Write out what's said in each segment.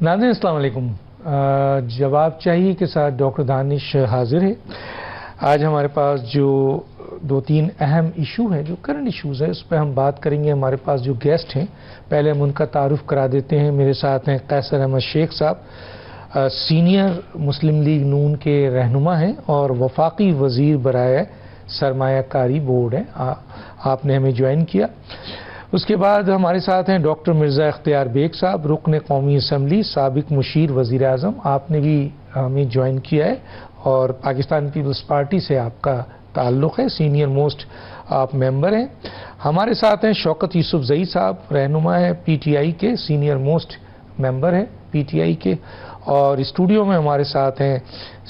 ناظرین السلام علیکم۔ جواب چاہیے کے ساتھ ڈاکٹر دانش حاضر ہے۔ آج ہمارے پاس جو دو تین اہم ایشو ہیں، جو کرنٹ ایشوز ہیں، اس پہ ہم بات کریں گے۔ ہمارے پاس جو گیسٹ ہیں، پہلے ہم ان کا تعارف کرا دیتے ہیں۔ میرے ساتھ ہیں قیصر احمد شیخ صاحب، سینئر مسلم لیگ نون کے رہنما ہیں اور وفاقی وزیر برائے سرمایہ کاری بورڈ ہیں۔ آپ نے ہمیں جوائن کیا۔ اس کے بعد ہمارے ساتھ ہیں ڈاکٹر مرزا اختیار بیگ صاحب، رکن قومی اسمبلی، سابق مشیر وزیر اعظم۔ آپ نے بھی ہمیں جوائن کیا ہے اور پاکستان پیپلز پارٹی سے آپ کا تعلق ہے، سینئر موسٹ آپ ممبر ہیں۔ ہمارے ساتھ ہیں شوکت یوسف زئی صاحب، رہنما ہے پی ٹی آئی کے، سینئر موسٹ ممبر ہیں پی ٹی آئی کے۔ اور اسٹوڈیو میں ہمارے ساتھ ہیں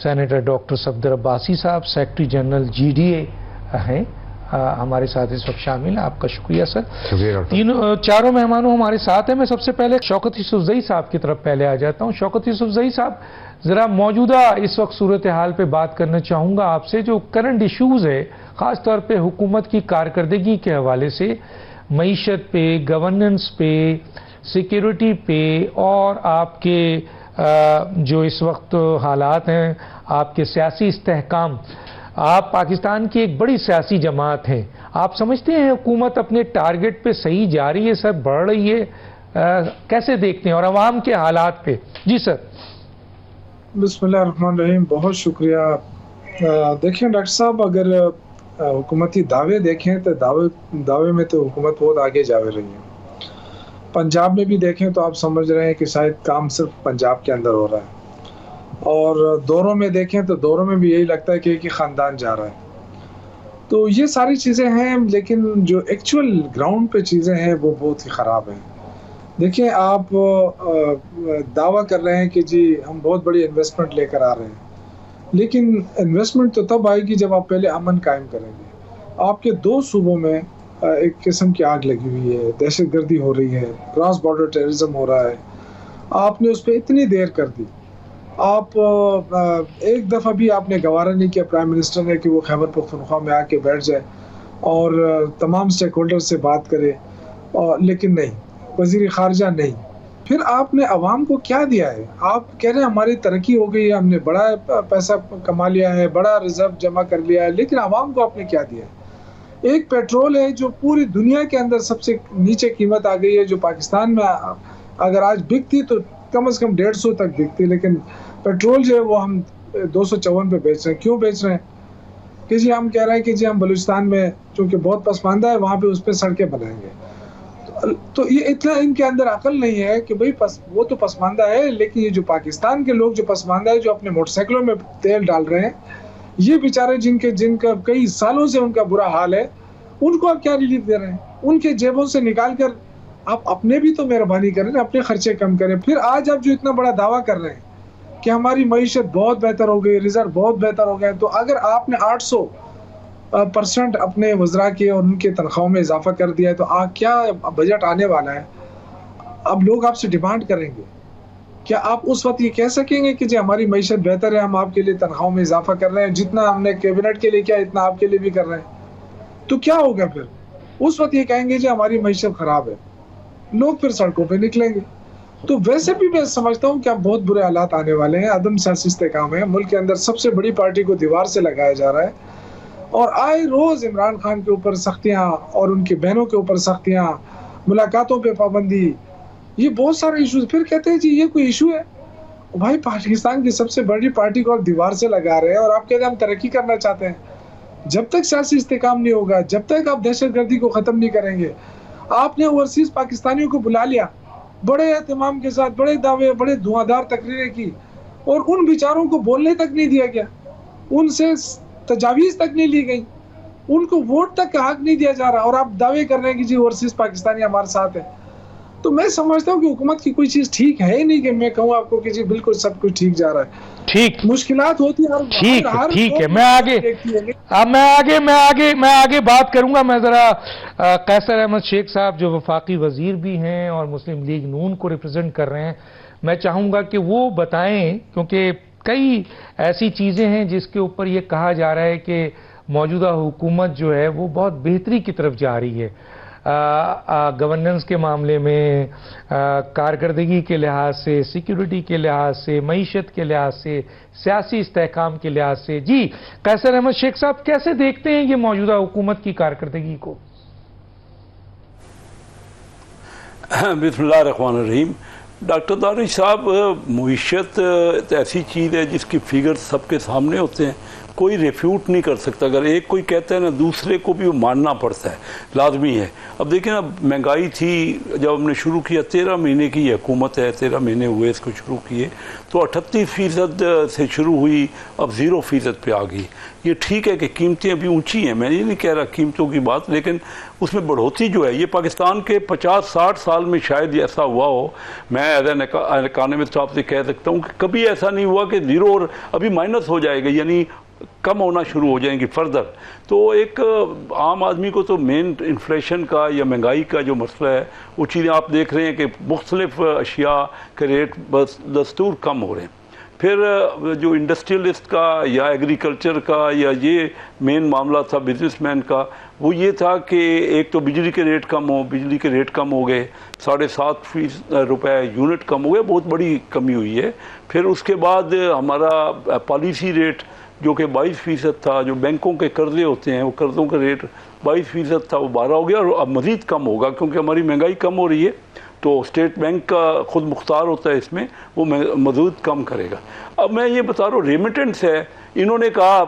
سینیٹر ڈاکٹر صفدر عباسی صاحب، secretary general G D A ہیں، ہمارے ساتھ اس وقت شامل ہیں۔ آپ کا شکریہ سر۔ چاروں مہمانوں ہمارے ساتھ ہیں۔ میں سب سے پہلے شوکت یوسف زئی صاحب کی طرف پہلے آ جاتا ہوں۔ شوکت یوسف زئی صاحب، ذرا موجودہ اس وقت صورتحال پہ بات کرنا چاہوں گا آپ سے۔ جو کرنٹ ایشوز ہے، خاص طور پہ حکومت کی کارکردگی کے حوالے سے، معیشت پہ، گورننس پہ، سیکیورٹی پہ، اور آپ کے جو اس وقت حالات ہیں، آپ کے سیاسی استحکام، آپ پاکستان کی ایک بڑی سیاسی جماعت ہیں، آپ سمجھتے ہیں حکومت اپنے ٹارگٹ پہ صحیح جا رہی ہے سر، بڑھ رہی ہے؟ کیسے دیکھتے ہیں اور عوام کے حالات پہ؟ جی سر۔ بسم اللہ الرحمن الرحیم، بہت شکریہ۔ دیکھیں ڈاکٹر صاحب، اگر حکومتی دعوے دیکھیں تو دعوے میں تو حکومت بہت آگے جا رہی ہے۔ پنجاب میں بھی دیکھیں تو آپ سمجھ رہے ہیں کہ شاید کام صرف پنجاب کے اندر ہو رہا ہے، اور دوروں میں دیکھیں تو دوروں میں بھی یہی لگتا ہے کہ ایک ہی خاندان جا رہا ہے۔ تو یہ ساری چیزیں ہیں، لیکن جو ایکچول گراؤنڈ پہ چیزیں ہیں وہ بہت ہی خراب ہیں۔ دیکھیں، آپ دعویٰ کر رہے ہیں کہ جی ہم بہت بڑی انویسٹمنٹ لے کر آ رہے ہیں، لیکن انویسٹمنٹ تو تب آئے گی جب آپ پہلے امن قائم کریں گے۔ آپ کے دو صوبوں میں ایک قسم کی آگ لگی ہوئی ہے، دہشت گردی ہو رہی ہے، کراس بارڈر ٹیررزم ہو رہا ہے، آپ نے اس پہ اتنی دیر کر دی۔ آپ ایک دفعہ بھی آپ نے گوارا نہیں کیا پرائم منسٹر نے کہ وہ خیبر پختونخوا میں آ کے بیٹھ جائے اور تمام سٹیک ہولڈر سے بات کرے، لیکن نہیں، وزیر خارجہ نہیں۔ پھر آپ نے عوام کو کیا دیا ہے؟ آپ کہہ رہے ہیں ہماری ترقی ہو گئی ہے، ہم نے بڑا پیسہ کما لیا ہے، بڑا ریزرو جمع کر لیا ہے، لیکن عوام کو آپ نے کیا دیا ہے؟ ایک پیٹرول ہے جو پوری دنیا کے اندر سب سے نیچے قیمت آ گئی ہے، جو پاکستان میں اگر آج بکتی تو کم از کم 150 تک بکتی، لیکن پیٹرول جو ہے وہ ہم 254 پہ بیچ رہے ہیں۔ کیوں بیچ رہے ہیں؟ کہ جی ہم کہہ رہے ہیں کہ جی ہم بلوچستان میں چونکہ بہت پسماندہ ہے، وہاں پہ اس پہ سڑکیں بنائیں گے۔ تو یہ اتنا ان کے اندر عقل نہیں ہے کہ بھئی وہ تو پسماندہ ہے، لیکن یہ جو پاکستان کے لوگ جو پسماندہ ہے، جو اپنے موٹر سائیکلوں میں تیل ڈال رہے ہیں، یہ بیچارے جن کا کئی سالوں سے ان کا برا حال ہے، ان کو آپ کیا ریلیف دے رہے ہیں؟ ان کے جیبوں سے نکال کر آپ اپنے بھی تو مہربانی کریں، اپنے خرچے کم کریں۔ پھر آج آپ جو اتنا بڑا دعویٰ کر رہے ہیں کہ ہماری معیشت بہت بہتر ہو گئی، ریزرو بہت بہتر ہو گئے، تو اگر آپ نے 800% اپنے وزراء کے اور ان کے تنخواہوں میں اضافہ کر دیا ہے، تو کیا بجٹ آنے والا ہے؟ اب لوگ آپ سے ڈیمانڈ کریں گے، کیا آپ اس وقت یہ کہہ سکیں گے کہ جی ہماری معیشت بہتر ہے، ہم آپ کے لیے تنخواہوں میں اضافہ کر رہے ہیں، جتنا ہم نے کیبنٹ کے لیے کیا اتنا آپ کے لیے بھی کر رہے ہیں؟ تو کیا ہوگا پھر؟ اس وقت یہ کہیں گے جی ہماری معیشت خراب ہے، لوگ پھر سڑکوں پہ نکلیں گے۔ تو ویسے بھی میں سمجھتا ہوں کہ اب بہت برے حالات آنے والے ہیں، عدم سیاسی استحکام ہے، ملک کے اندر سب سے بڑی پارٹی کو دیوار سے لگایا جا رہا ہے، اور آئے روز عمران خان کے اوپر سختیاں اور ان کی بہنوں کے اوپر سختیاں، ملاقاتوں پہ پابندی، یہ بہت سارے ایشوز۔ پھر کہتے ہیں جی یہ کوئی ایشو ہے؟ بھائی پاکستان کی سب سے بڑی پارٹی کو آپ دیوار سے لگا رہے ہیں اور آپ کہتے ہیں ہم ترقی کرنا چاہتے ہیں۔ جب تک سیاسی استحکام نہیں ہوگا، جب تک آپ دہشت گردی کو ختم نہیں کریں گے۔ آپ نے اوورسیز پاکستانیوں کو بلا لیا، بڑے اہتمام کے ساتھ، بڑے دعوے، بڑے دھواں تقریریں کی، اور ان بیچاروں کو بولنے تک نہیں دیا گیا، ان سے تجاویز تک نہیں لی گئی، ان کو ووٹ تک کا حق نہیں دیا جا رہا، اور آپ دعوے کر رہے ہیں کہ جی اوورسیز پاکستانی ہمارے ساتھ ہیں۔ تو میں سمجھتا ہوں کہ حکومت کی کوئی چیز ٹھیک ہے ہی نہیں کہ میں کہوں آپ کو کہ جی بالکل سب کچھ ٹھیک جا رہا ہے۔ ٹھیک، مشکلات ہوتی ہیں، ٹھیک ہے۔ میں آگے بات کروں گا۔ میں ذرا قیصر احمد شیخ صاحب جو وفاقی وزیر بھی ہیں اور مسلم لیگ نون کو ریپرزینٹ کر رہے ہیں، میں چاہوں گا کہ وہ بتائیں، کیونکہ کئی ایسی چیزیں ہیں جس کے اوپر یہ کہا جا رہا ہے کہ موجودہ حکومت جو ہے وہ بہت بہتری کی طرف جا رہی ہے۔ گورننس کے معاملے میں، کارکردگی کے لحاظ سے، سیکیورٹی کے لحاظ سے، معیشت کے لحاظ سے، سیاسی استحکام کے لحاظ سے؟ جی قیصر احمد شیخ صاحب، کیسے دیکھتے ہیں یہ موجودہ حکومت کی کارکردگی کو؟ بسم اللہ الرحمن الرحیم۔ ڈاکٹر دانش صاحب، معیشت ایسی چیز ہے جس کی فگر سب کے سامنے ہوتے ہیں، کوئی ریفیوٹ نہیں کر سکتا۔ اگر ایک کوئی کہتا ہے نا، دوسرے کو بھی وہ ماننا پڑتا ہے، لازمی ہے۔ اب دیکھیں نا، مہنگائی تھی جب ہم نے شروع کیا، 13 مہینے کی حکومت ہے، 13 مہینے ہوئے اس کو شروع کیے، تو 38% سے شروع ہوئی، اب 0% پہ آ گئی۔ یہ ٹھیک ہے کہ قیمتیں ابھی اونچی ہیں، میں یہ نہیں کہہ رہا قیمتوں کی بات، لیکن اس میں بڑھوتری جو ہے، یہ پاکستان کے 50-60 سال میں شاید ایسا ہوا ہو۔ میں ایز این اکانومسٹ صاحب سے کہہ سکتا ہوں کہ کبھی ایسا نہیں ہوا کہ 0 اور ابھی مائنس ہو جائے گا، یعنی کم ہونا شروع ہو جائیں گی فردر۔ تو ایک عام آدمی کو تو مین انفلیشن کا یا مہنگائی کا جو مسئلہ ہے، وہ چیزیں آپ دیکھ رہے ہیں کہ مختلف اشیاء کے ریٹ بس دستور کم ہو رہے ہیں۔ پھر جو انڈسٹریلسٹ کا یا ایگریکلچر کا یا یہ مین معاملہ تھا بزنس مین کا، وہ یہ تھا کہ ایک تو بجلی کے ریٹ کم ہو، بجلی کے ریٹ کم ہو گئے، 7.5 روپے یونٹ کم ہو گئے، بہت بڑی کمی ہوئی ہے۔ پھر اس کے بعد ہمارا پالیسی ریٹ جو کہ 22% تھا، جو بینکوں کے قرضے ہوتے ہیں، وہ قرضوں کا ریٹ 22% تھا، وہ 12 ہو گیا، اور اب مزید کم ہوگا کیونکہ ہماری مہنگائی کم ہو رہی ہے، تو اسٹیٹ بینک کا خود مختار ہوتا ہے اس میں، وہ مزید کم کرے گا۔ اب میں یہ بتا رہا ہوں، ریمیٹنس ہے، انہوں نے کہا،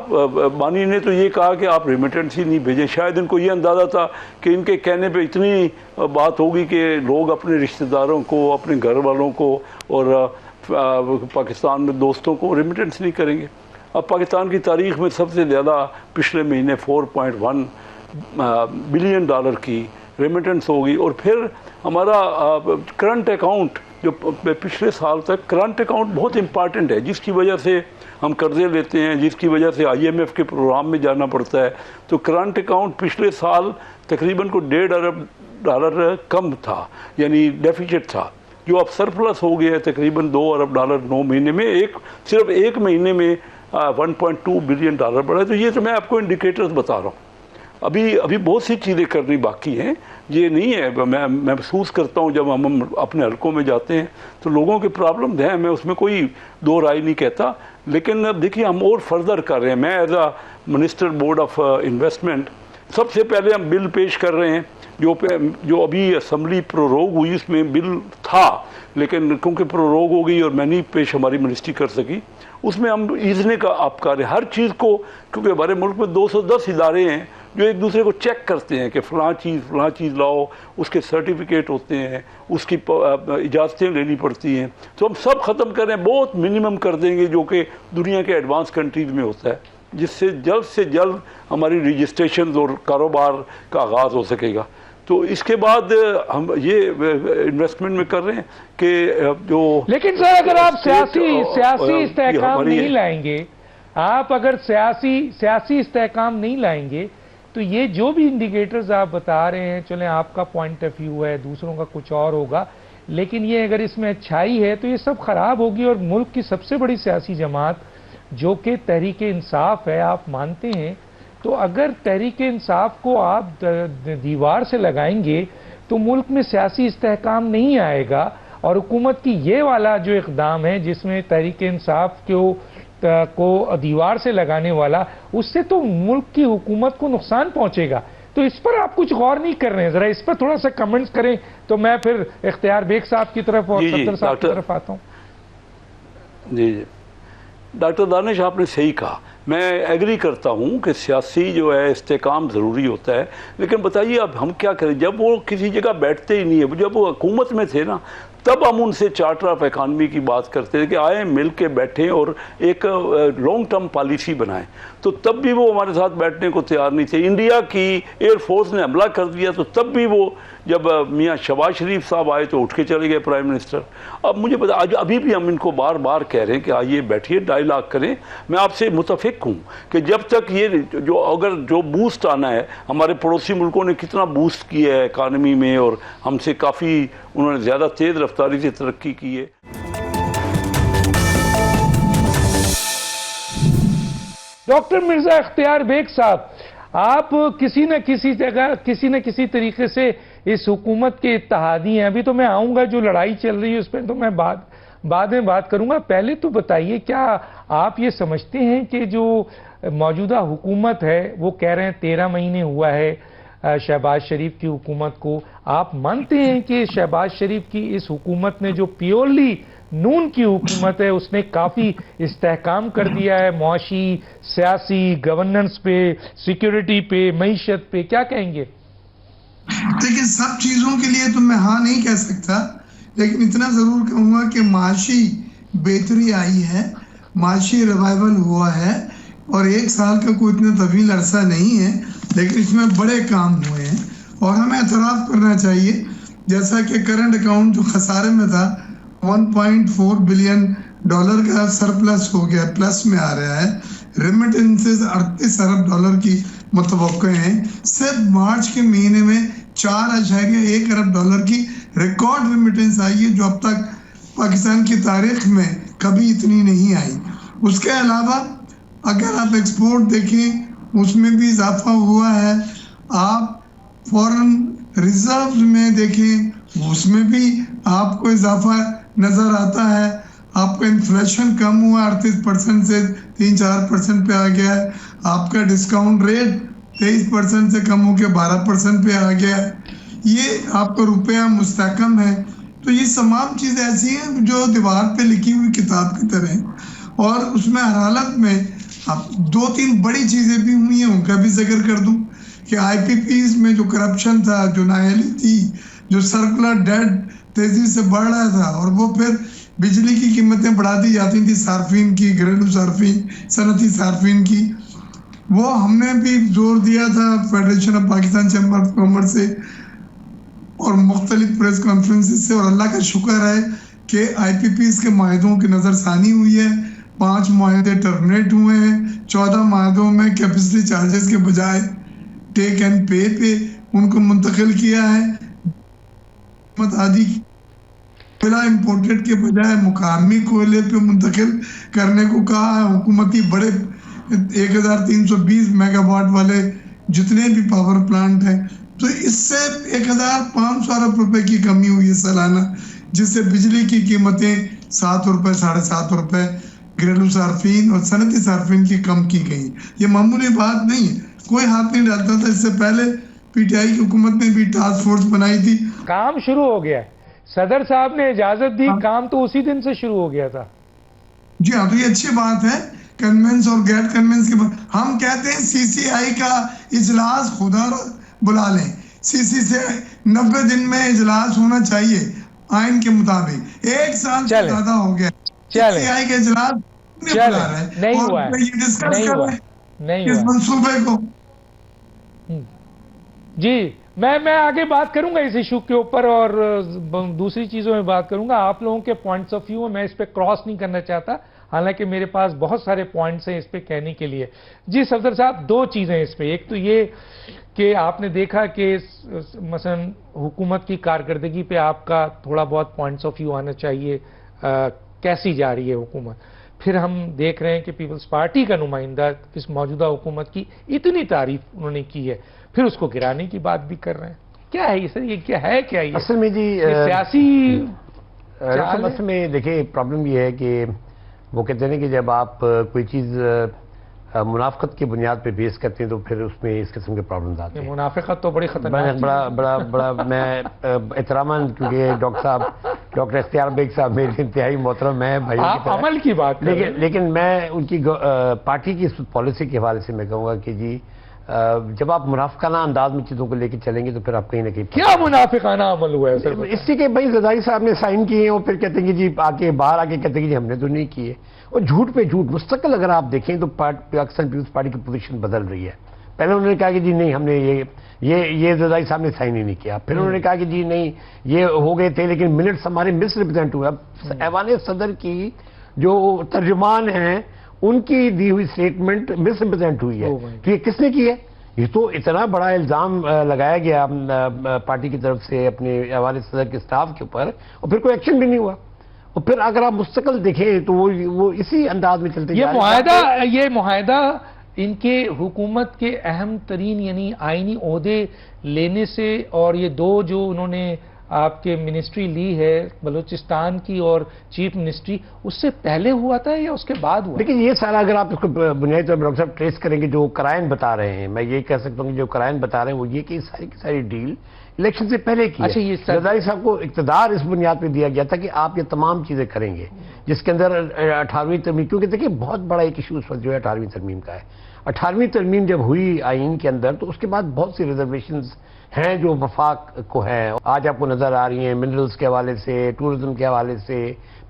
بانی نے تو یہ کہا کہ آپ ریمیٹنس ہی نہیں بھیجیں۔ شاید ان کو یہ اندازہ تھا کہ ان کے کہنے پہ اتنی بات ہوگی کہ لوگ اپنے رشتہ داروں کو، اپنے گھر والوں کو اور پاکستان میں دوستوں کو ریمیٹنس نہیں کریں گے۔ اب پاکستان کی تاریخ میں سب سے زیادہ پچھلے مہینے 4.1 بلین ڈالر کی ریمیٹنس ہوگی۔ اور پھر ہمارا کرنٹ اکاؤنٹ، جو پچھلے سال تک کرنٹ اکاؤنٹ بہت امپارٹنٹ ہے، جس کی وجہ سے ہم قرضے لیتے ہیں، جس کی وجہ سے IMF کے پروگرام میں جانا پڑتا ہے، تو کرنٹ اکاؤنٹ پچھلے سال تقریباً کو $1.5 ارب کم تھا، یعنی ڈیفیسٹ تھا، جو اب سرپلس ہو گیا ہے تقریباً $2 ارب 9 مہینے میں، صرف ایک مہینے میں $1.2 بلین بڑھا ہے۔ تو یہ تو میں آپ کو انڈیکیٹرز بتا رہا ہوں۔ ابھی بہت سی چیزیں کرنی باقی ہیں، یہ نہیں ہے۔ میں محسوس کرتا ہوں جب ہم اپنے حلقوں میں جاتے ہیں تو لوگوں کے پرابلم ہیں، میں اس میں کوئی دو رائے نہیں کہتا، لیکن اب دیکھیے ہم اور فردر کر رہے ہیں۔ میں as a minister board of investment, سب سے پہلے ہم بل پیش کر رہے ہیں، جو ابھی اسمبلی پروروگ ہوئی، اس میں بل تھا لیکن کیونکہ پروروگ ہو گئی اور میں نہیں پیش ہماری منسٹری کر سکی، اس میں ہم ایزنے کا آپ کر رہے ہیں ہر چیز کو، کیونکہ ہمارے ملک میں 210 ادارے ہیں جو ایک دوسرے کو چیک کرتے ہیں کہ فلاں چیز لاؤ، اس کے سرٹیفکیٹ ہوتے ہیں، اس کی اجازتیں لینی پڑتی ہیں، تو ہم سب ختم کر رہے ہیں، بہت منیمم کر دیں گے جو کہ دنیا کے ایڈوانس کنٹریز میں ہوتا ہے، جس سے جلد ہماری رجسٹریشنز اور کاروبار کا آغاز ہو سکے گا۔ تو اس کے بعد ہم یہ انویسٹمنٹ میں کر رہے ہیں کہ جو، لیکن سر اگر آپ سیاسی استحکام نہیں لائیں گے، آپ اگر سیاسی استحکام نہیں لائیں گے تو یہ جو بھی انڈیکیٹرز آپ بتا رہے ہیں، چلیں آپ کا پوائنٹ آف ویو ہے، دوسروں کا کچھ اور ہوگا، لیکن یہ اگر اس میں اچھائی ہے تو یہ سب خراب ہوگی، اور ملک کی سب سے بڑی سیاسی جماعت جو کہ تحریک انصاف ہے، آپ مانتے ہیں، تو اگر تحریک انصاف کو آپ دیوار سے لگائیں گے تو ملک میں سیاسی استحکام نہیں آئے گا، اور حکومت کی یہ والا جو اقدام ہے جس میں تحریک انصاف کو دیوار سے لگانے والا، اس سے تو ملک کی حکومت کو نقصان پہنچے گا۔ تو اس پر آپ کچھ غور نہیں کر رہے ہیں، ذرا اس پر تھوڑا سا کمنٹس کریں تو میں پھر اختیار بیگ صاحب کی طرف اور صدر صاحب کی طرف آتا ہوں۔ جی ڈاکٹر دانش، آپ نے صحیح کہا، میں ایگری کرتا ہوں کہ سیاسی جو ہے استحکام ضروری ہوتا ہے، لیکن بتائیے اب ہم کیا کریں جب وہ کسی جگہ بیٹھتے ہی نہیں ہے۔ جب وہ حکومت میں تھے نا، تب ہم ان سے چارٹر آف اکانومی کی بات کرتے تھے کہ آئیں مل کے بیٹھیں اور ایک لانگ ٹرم پالیسی بنائیں، تو تب بھی وہ ہمارے ساتھ بیٹھنے کو تیار نہیں تھے۔ انڈیا کی ایئر فورس نے حملہ کر دیا تو تب بھی وہ، جب میاں شہباز شریف صاحب آئے تو اٹھ کے چلے گئے پرائم منسٹر۔ اب مجھے پتا، ابھی بھی ہم ان کو بار بار کہہ رہے ہیں کہ آئیے بیٹھیے، ڈائیلاگ کریں۔ میں آپ سے متفق ہوں کہ جب تک یہ جو بوسٹ آنا ہے، ہمارے پڑوسی ملکوں نے کتنا بوسٹ کیا ہے اکانومی میں، اور ہم سے کافی انہوں نے زیادہ تیز رفتاری سے ترقی کی ہے۔ ڈاکٹر مرزا اختیار بیگ صاحب، آپ کسی نہ کسی جگہ کسی نہ کسی طریقے سے اس حکومت کے اتحادی ہیں. ابھی تو میں آؤں گا جو لڑائی چل رہی ہے اس پہ تو میں بعد میں بات کروں گا. پہلے تو بتائیے کیا آپ یہ سمجھتے ہیں کہ جو موجودہ حکومت ہے وہ کہہ رہے ہیں 13 مہینے ہوا ہے شہباز شریف کی حکومت کو, آپ مانتے ہیں کہ شہباز شریف کی اس حکومت نے جو پیورلی نون کی حکومت ہے اس نے کافی استحکام کر دیا ہے معاشی, سیاسی, گورننس پہ, سیکیورٹی پہ, معیشت پہ, کیا کہیں گے؟ دیکھیں سب چیزوں کے لیے تو میں ہاں نہیں کہہ سکتا, لیکن اتنا ضرور کہوں گا کہ معاشی بہتری آئی ہے, معاشی ریوائول ہوا ہے, اور 1 سال کا کوئی اتنا طویل عرصہ نہیں ہے, لیکن اس میں بڑے کام ہوئے ہیں. اور ہمیں اعتراف کرنا چاہیے, جیسا کہ کرنٹ اکاؤنٹ جو خسارے میں تھا $1.4 بلین کا سرپلس ہو گیا, پلس میں آ رہا ہے. ریمیٹنسز $38 ارب کی متوقع ہیں. صرف مارچ کے مہینے میں $4.1 ارب کی ریکارڈ ریمیٹنس آئی ہے, جو اب تک پاکستان کی تاریخ میں کبھی اتنی نہیں آئی. اس کے علاوہ اگر آپ ایکسپورٹ دیکھیں اس میں بھی اضافہ ہوا ہے, آپ فورن ریزرو میں دیکھیں اس میں بھی آپ کو اضافہ نظر آتا ہے. آپ کا انفلیشن کم ہوا 38% سے 3-4% پہ آ گیا ہے. آپ کا ڈسکاؤنٹ ریٹ 23% سے کم ہو کے 12% پہ آ گیا ہے. یہ آپ کا روپیہ مستحکم ہے. تو یہ تمام چیزیں ایسی ہیں جو دیوار پہ لکھی ہوئی کتاب کی طرح ہیں, اور اس میں ہر حالت میں اب 2-3 بڑی چیزیں بھی ہوئی ہیں, ان کا بھی ذکر کر دوں کہ آئی پی پیز میں جو کرپشن تھا, جو نااہلی تھی, جو سرکولر ڈیٹ تیزی سے بڑھ رہا تھا, اور وہ پھر بجلی کی قیمتیں بڑھا دی جاتی تھی صارفین کی, گھریلو صارفین, صنعتی صارفین کی, وہ ہم نے بھی زور دیا تھا federation of Pakistan chamber of commerce سے اور مختلف پریس کانفرنسز سے, اور اللہ کا شکر ہے کہ آئی پی پیز کے معاہدوں کی نظر ثانی ہوئی ہے. 5 معاہدے ٹرمینیٹ ہوئے ہیں. 14 معاہدوں میں کیپیسٹی چارجز کے بجائے ٹیک اینڈ پے پہ ان کو منتقل کیا ہے. آدھی بلا امپورٹڈ کے بجائے مقامی کوئلے پہ منتقل کرنے کو کہا ہے. حکومتی بڑے 1320 میگا واٹ والے جتنے بھی پاور پلانٹ ہیں, تو اس سے 1500 ارب روپے کی کمی ہوئی ہے سالانہ, جس سے بجلی کی قیمتیں $7 7.5 روپے گھریلو صارفین اور صنعتی صارفین کی کم کی گئی. یہ معمولی بات نہیں ہے, کوئی ہاتھ نہیں ڈالتا تھا. اس سے پہلے پی ٹی آئی کی حکومت نے بھی ٹاسک فورس بنائی تھی. کام شروع ہو گیا ہے, صدر صاحب نے اجازت دی, کام تو اسی دن سے شروع ہو گیا تھا. جی ہاں, تو یہ اچھی بات ہے. کنونس اور گیٹ کنونس کے ہم کہتے ہیں سی سی آئی کا اجلاس خدا بلا لیں. سی سی سے 90 دن میں اجلاس ہونا چاہیے آئین کے مطابق. 1 سال سے زیادہ ہو گیا. سی سی آئی کا اجلاس نہیں ہوا ہے, یہ ڈسکس کر رہے نہیں اس منصوبے کو. جی میں آگے بات کروں گا اس ایشو کے اوپر, اور دوسری چیزوں میں بات کروں گا. آپ لوگوں کے پوائنٹس آف ویو میں اس پہ کراس نہیں کرنا چاہتا, حالانکہ میرے پاس بہت سارے پوائنٹس ہیں اس پہ کہنے کے لیے. جی صفدر صاحب, 2 چیزیں اس پہ. ایک تو یہ کہ آپ نے دیکھا کہ مثلا حکومت کی کارکردگی پہ آپ کا تھوڑا بہت پوائنٹس آف ویو آنا چاہیے, کیسی جا رہی ہے حکومت. پھر ہم دیکھ رہے ہیں کہ پیپلز پارٹی کا نمائندہ اس موجودہ حکومت کی اتنی تعریف انہوں نے کی ہے, پھر اس کو گرانے کی بات بھی کر رہے ہیں. کیا ہے یہ سر, یہ کیا ہے, کیا یہ اصل میں جی سیاسی اصل میں دیکھیں پرابلم یہ ہے کہ وہ کہتے ہیں کہ جب آپ کوئی چیز منافقت کی بنیاد پہ بیس کرتے ہیں تو پھر اس میں اس قسم کے پرابلمز آتے ہیں. منافقت تو بڑی خطرناک بڑا میں احترام, کیونکہ ڈاکٹر اختیار بیگ صاحب میرے انتہائی محترم ہیں بھائی, آپ عمل کی بات لیکن میں ان کی پارٹی کی پالیسی کے حوالے سے میں کہوں گا کہ جی جب آپ منافقانہ انداز میں چیزوں کو لے کے چلیں گے تو پھر آپ کہیں نہ کہیں. کیا منافقانہ عمل ہوا ہے سر؟ اس لیے کہ بھائی زرداری صاحب نے سائن کیے ہیں اور پھر کہتے ہیں کہ جی باہر آ کے کہتے ہیں کہ جی ہم نے تو نہیں کیے, اور جھوٹ پہ جھوٹ مستقل اگر آپ دیکھیں تو پاکستان پیپلز پارٹی کی پوزیشن بدل رہی ہے. پہلے انہوں نے کہا کہ جی نہیں ہم نے یہ زرداری صاحب نے سائن ہی نہیں کیا, پھر انہوں نے کہا کہ جی نہیں یہ ہو گئے تھے لیکن منٹس ہمارے مس ریپرزینٹ ہوئے. اب ایوان صدر کی جو ترجمان ہیں ان کی دی ہوئی اسٹیٹمنٹ مس ریپرزینٹ ہوئی ہے, تو یہ کس نے کی ہے؟ یہ تو اتنا بڑا الزام لگایا گیا پارٹی کی طرف سے اپنے ایوان صدر کے سٹاف کے اوپر, اور پھر کوئی ایکشن بھی نہیں ہوا. اور پھر اگر آپ مستقل دیکھیں تو وہ اسی انداز میں چلتے یہ معاہدہ ان کے حکومت کے اہم ترین یعنی آئینی عہدے لینے سے اور یہ دو جو انہوں نے آپ کے منسٹری لی ہے بلوچستان کی اور چیف منسٹری، اس سے پہلے ہوا تھا یا اس کے بعد ہوا؟ لیکن یہ سارا اگر آپ اس کو بنیادی طور پر ڈاکٹر صاحب ٹریس کریں گے، جو قرائن بتا رہے ہیں، میں یہ کہہ سکتا ہوں کہ جو قرائن بتا رہے ہیں وہ یہ کہ ساری کی ساری ڈیل الیکشن سے پہلے کی اچھا، ہے۔ یہ زرداری صاحب کو اقتدار اس بنیاد پہ دیا گیا تھا کہ آپ یہ تمام چیزیں کریں گے، جس کے اندر 18ویں ترمیم، کیونکہ دیکھیں بہت بڑا ایک ایشو اس وقت جو ہے 18ویں ترمیم کا ہے۔ 18ویں ترمیم جب ہوئی آئین کے اندر تو اس کے بعد بہت سی ریزرویشنز ہیں جو وفاق کو ہیں، آج آپ کو نظر آ رہی ہیں، منرلز کے حوالے سے، ٹورزم کے حوالے سے،